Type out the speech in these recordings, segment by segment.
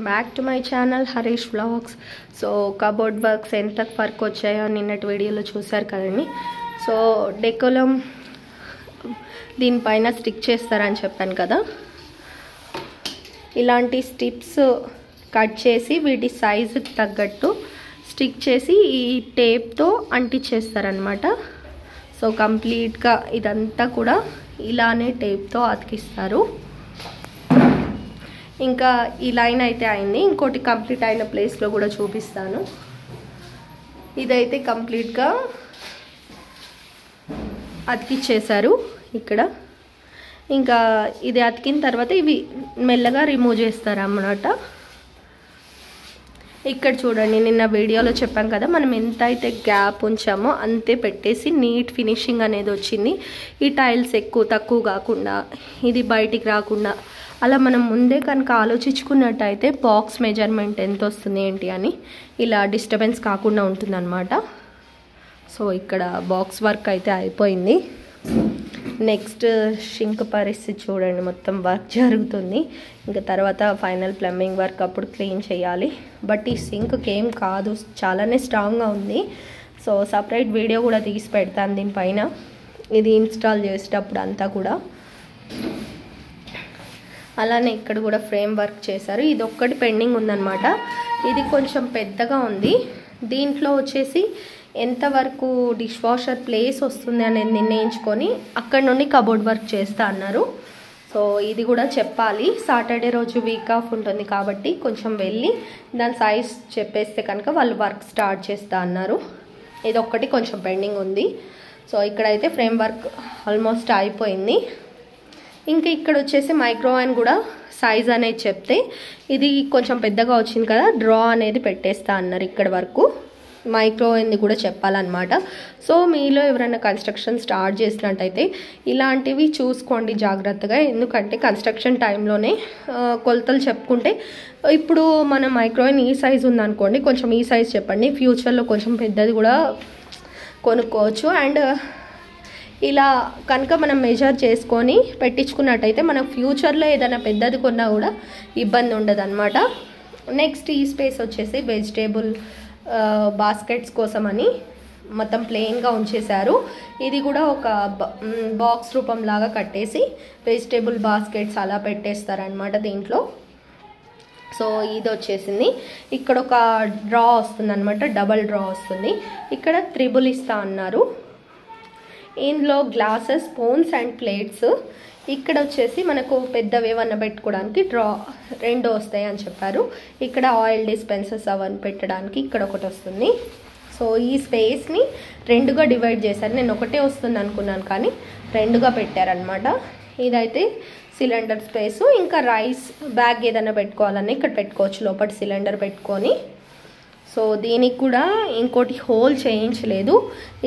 Back to my channel Harish vlogs. So cupboard works ఎంత work వచ్చాయో నిన్నటి వీడియోలో చూసారు కదండి. సో డెకోలం దీనిపైన స్టిక్ చేస్తారని చెప్పాను కదా. ఇలాంటి స్టిప్స్ కట్ చేసి వీటి సైజుకి తగ్గట్టు స్టిక్ చేసి ఈ టేప్తో అంటించేస్తారనమాట. సో కంప్లీట్గా ఇదంతా కూడా ఇలానే టేప్తో అతికిస్తారు. ఇంకా ఈ లైన్ అయితే అయింది. ఇంకోటి కంప్లీట్ అయిన ప్లేస్లో కూడా చూపిస్తాను. ఇదైతే కంప్లీట్గా అతికిచ్చేశారు ఇక్కడ. ఇంకా ఇది అతికిన తర్వాత ఇవి మెల్లగా రిమూవ్ చేస్తారు అన్నమాట. ఇక్కడ చూడండి, నిన్న వీడియోలో చెప్పాం కదా, మనం ఎంత అయితే గ్యాప్ ఉంచామో అంతే పెట్టేసి నీట్ ఫినిషింగ్ అనేది వచ్చింది. ఈ టైల్స్ ఎక్కువ తక్కువ కాకుండా, ఇది బయటికి రాకుండా అలా మనం ముందే కనుక ఆలోచించుకున్నట్టయితే బాక్స్ మెజర్మెంట్ ఎంత వస్తుంది ఏంటి అని ఇలా డిస్టర్బెన్స్ కాకుండా ఉంటుందన్నమాట. సో ఇక్కడ బాక్స్ వర్క్ అయితే అయిపోయింది. నెక్స్ట్ షింక్ పరిస్థితి చూడండి, మొత్తం వర్క్ జరుగుతుంది. ఇంకా తర్వాత ఫైనల్ ప్లంబింగ్ వర్క్ అప్పుడు క్లీన్ చేయాలి. బట్ ఈ సింక్కి ఏం కాదు, చాలానే స్ట్రాంగ్గా ఉంది. సో సపరేట్ వీడియో కూడా తీసి పెడతాను దీనిపైన, ఇది ఇన్స్టాల్ చేసేటప్పుడు అంతా కూడా. అలానే ఇక్కడ కూడా ఫ్రేమ్ వర్క్ చేశారు. ఇది ఒక్కటి పెండింగ్ ఉందన్నమాట. ఇది కొంచెం పెద్దగా ఉంది. దీంట్లో వచ్చేసి ఎంతవరకు డిష్ వాషర్ ప్లేస్ వస్తుంది అనేది నిర్ణయించుకొని అక్కడ నుండి కబోర్డ్ వర్క్ చేస్తా అన్నారు. సో ఇది కూడా చెప్పాలి. సాటర్డే రోజు వీక్ ఆఫ్ ఉంటుంది కాబట్టి కొంచెం వెళ్ళి దాని సైజ్ చెప్పేస్తే కనుక వాళ్ళు వర్క్ స్టార్ట్ చేస్తా అన్నారు. ఇది ఒక్కటి కొంచెం పెండింగ్ ఉంది. సో ఇక్కడైతే ఫ్రేమ్ వర్క్ ఆల్మోస్ట్ అయిపోయింది. ఇంకా ఇక్కడ వచ్చేసి మైక్రోవేవ్ కూడా సైజ్ అనేది చెప్తే ఇది కొంచెం పెద్దగా వచ్చింది కదా, డ్రా అనేది పెట్టేస్తా అన్నారు. ఇక్కడ వరకు మైక్రోవేవ్ని కూడా చెప్పాలన్నమాట. సో మీలో ఎవరైనా కన్స్ట్రక్షన్ స్టార్ట్ చేసినట్టయితే ఇలాంటివి చూసుకోండి జాగ్రత్తగా. ఎందుకంటే కన్స్ట్రక్షన్ టైంలోనే కొలతలు చెప్పుకుంటే, ఇప్పుడు మన మైక్రోవేవ్ ఈ సైజ్ ఉందనుకోండి, కొంచెం ఈ సైజ్ చెప్పండి, ఫ్యూచర్లో కొంచెం పెద్దది కూడా కొనుక్కోవచ్చు. అండ్ ఇలా కనుక మనం మెజర్ చేసుకొని పెట్టించుకున్నట్టయితే మన ఫ్యూచర్లో ఏదైనా పెద్దది కొన్నా కూడా ఇబ్బంది ఉండదు అనమాట. నెక్స్ట్ ఈ స్పేస్ వచ్చేసి వెజిటేబుల్ బాస్కెట్స్ కోసమని మొత్తం ప్లెయిన్గా ఉంచేశారు. ఇది కూడా ఒక బాక్స్ రూపంలాగా కట్టేసి వెజిటేబుల్ బాస్కెట్స్ అలా పెట్టేస్తారనమాట దీంట్లో. సో ఇది వచ్చేసింది. ఇక్కడ ఒక డ్రా వస్తుంది అనమాట, డబల్ డ్రా వస్తుంది. ఇక్కడ త్రిబుల్ ఇస్తా అన్నారు. ఇందులో గ్లాసెస్, స్పూన్స్ అండ్ ప్లేట్స్. ఇక్కడ వచ్చేసి మనకు పెద్దవి ఏమన్నా పెట్టుకోవడానికి డ్రా 2 వస్తాయి అని చెప్పారు. ఇక్కడ ఆయిల్ డిస్పెన్సర్స్ అవన్నీ పెట్టడానికి ఇక్కడ ఒకటి వస్తుంది. సో ఈ స్పేస్ని 2గా డివైడ్ చేశారు. నేను ఒకటే వస్తుంది అనుకున్నాను కానీ 2గా పెట్టారనమాట. ఇదైతే సిలిండర్ స్పేసు. ఇంకా రైస్ బ్యాగ్ ఏదైనా పెట్టుకోవాలన్నా ఇక్కడ పెట్టుకోవచ్చు, లోపల సిలిండర్ పెట్టుకొని. సో దీనికి కూడా ఇంకోటి హోల్ చేయించలేదు.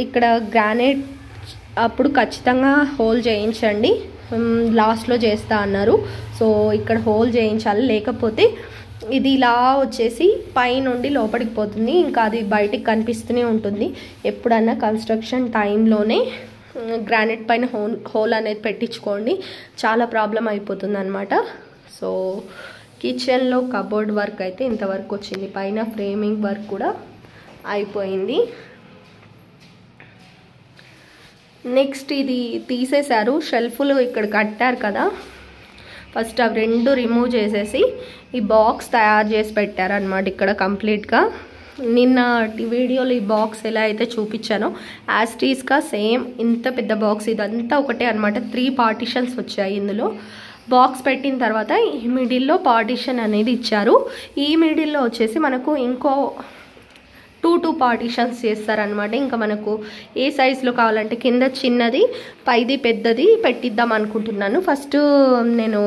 ఇక్కడ గ్రానైట్ అప్పుడు ఖచ్చితంగా హోల్ చేయించండి, లాస్ట్లో చేస్తా అన్నారు. సో ఇక్కడ హోల్ చేయించాలి, లేకపోతే ఇది ఇలా వచ్చేసి పై నుండి లోపలికి పోతుంది. ఇంకా అది బయటికి కనిపిస్తూనే ఉంటుంది. ఎప్పుడన్నా కన్స్ట్రక్షన్ టైంలోనే గ్రానైట్ పైన హోల్ అనేది పెట్టించుకోండి, చాలా ప్రాబ్లం అయిపోతుంది అనమాట. సో కిచెన్లో కబోర్డ్ వర్క్ అయితే ఇంతవరకు వచ్చింది. పైన ఫ్రేమింగ్ వర్క్ కూడా అయిపోయింది. నెక్స్ట్ ఇది తీసేశారు, షెల్ఫ్లు ఇక్కడ కట్టారు కదా, ఫస్ట్ అవి 2 రిమూవ్ చేసేసి ఈ బాక్స్ తయారు చేసి పెట్టారనమాట ఇక్కడ కంప్లీట్గా. నిన్న వీడియోలో ఈ బాక్స్ ఎలా అయితే చూపించానో యాస్టీస్గా సేమ్ ఇంత పెద్ద బాక్స్ ఇదంతా ఒకటే అనమాట. 3 పార్టిషన్స్ వచ్చాయి ఇందులో. బాక్స్ పెట్టిన తర్వాత ఈ మిడిల్లో పార్టిషన్ అనేది ఇచ్చారు. ఈ మిడిల్లో వచ్చేసి మనకు ఇంకో 2 పార్టిషన్స్ చేస్తారనమాట. ఇంకా మనకు ఏ సైజులో కావాలంటే కింద చిన్నది, పైది పెద్దది పెట్టిద్దాం అనుకుంటున్నాను. ఫస్ట్ నేను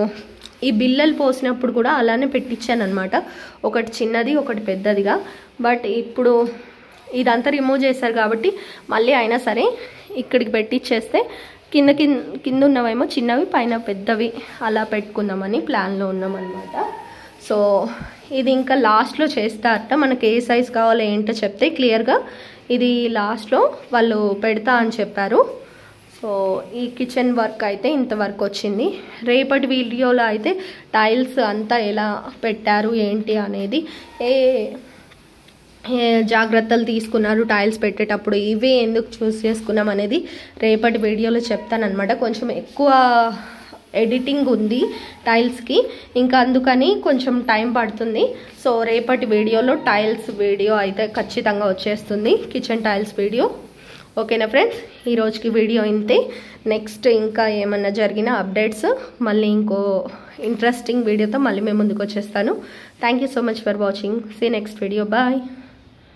ఈ బిల్లలు పోసినప్పుడు కూడా అలానే పెట్టించాను అనమాట, ఒకటి చిన్నది ఒకటి పెద్దదిగా. బట్ ఇప్పుడు ఇదంతా రిమూవ్ చేశారు కాబట్టి మళ్ళీ అయినా సరే ఇక్కడికి పెట్టించేస్తే కింద ఉన్నవేమో చిన్నవి, పైన పెద్దవి అలా పెట్టుకుందామని ప్లాన్లో ఉన్నామన్నమాట. సో ఇది ఇంకా లాస్ట్లో చేస్తారట. మనకి ఏ సైజ్ కావాలో ఏంటో చెప్తే క్లియర్గా ఇది లాస్ట్లో వాళ్ళు పెడతా అని చెప్పారు. సో ఈ కిచెన్ వర్క్ అయితే ఇంతవరకు వచ్చింది. రేపటి వీడియోలో అయితే టైల్స్ అంతా ఎలా పెట్టారు ఏంటి అనేది, ఏ జాగ్రత్తలు తీసుకున్నారు టైల్స్ పెట్టేటప్పుడు, ఇవే ఎందుకు చూస్ చేసుకున్నాం అనేది రేపటి వీడియోలో చెప్తానన్నమాట. కొంచెం ఎక్కువ ఎడిటింగ్ ఉంది టైల్స్కి, ఇంకా అందుకని కొంచెం టైం పడుతుంది. సో రేపటి వీడియోలో టైల్స్ వీడియో అయితే ఖచ్చితంగా వచ్చేస్తుంది, కిచెన్ టైల్స్ వీడియో. ఓకేనా ఫ్రెండ్స్, ఈరోజుకి వీడియో ఇంతే. నెక్స్ట్ ఇంకా ఏమన్నా జరిగిన అప్డేట్స్ మళ్ళీ ఇంకో ఇంట్రెస్టింగ్ వీడియోతో మళ్ళీ మేము ముందుకు వచ్చేస్తాను. Thank you so much for watching. See next video. Bye.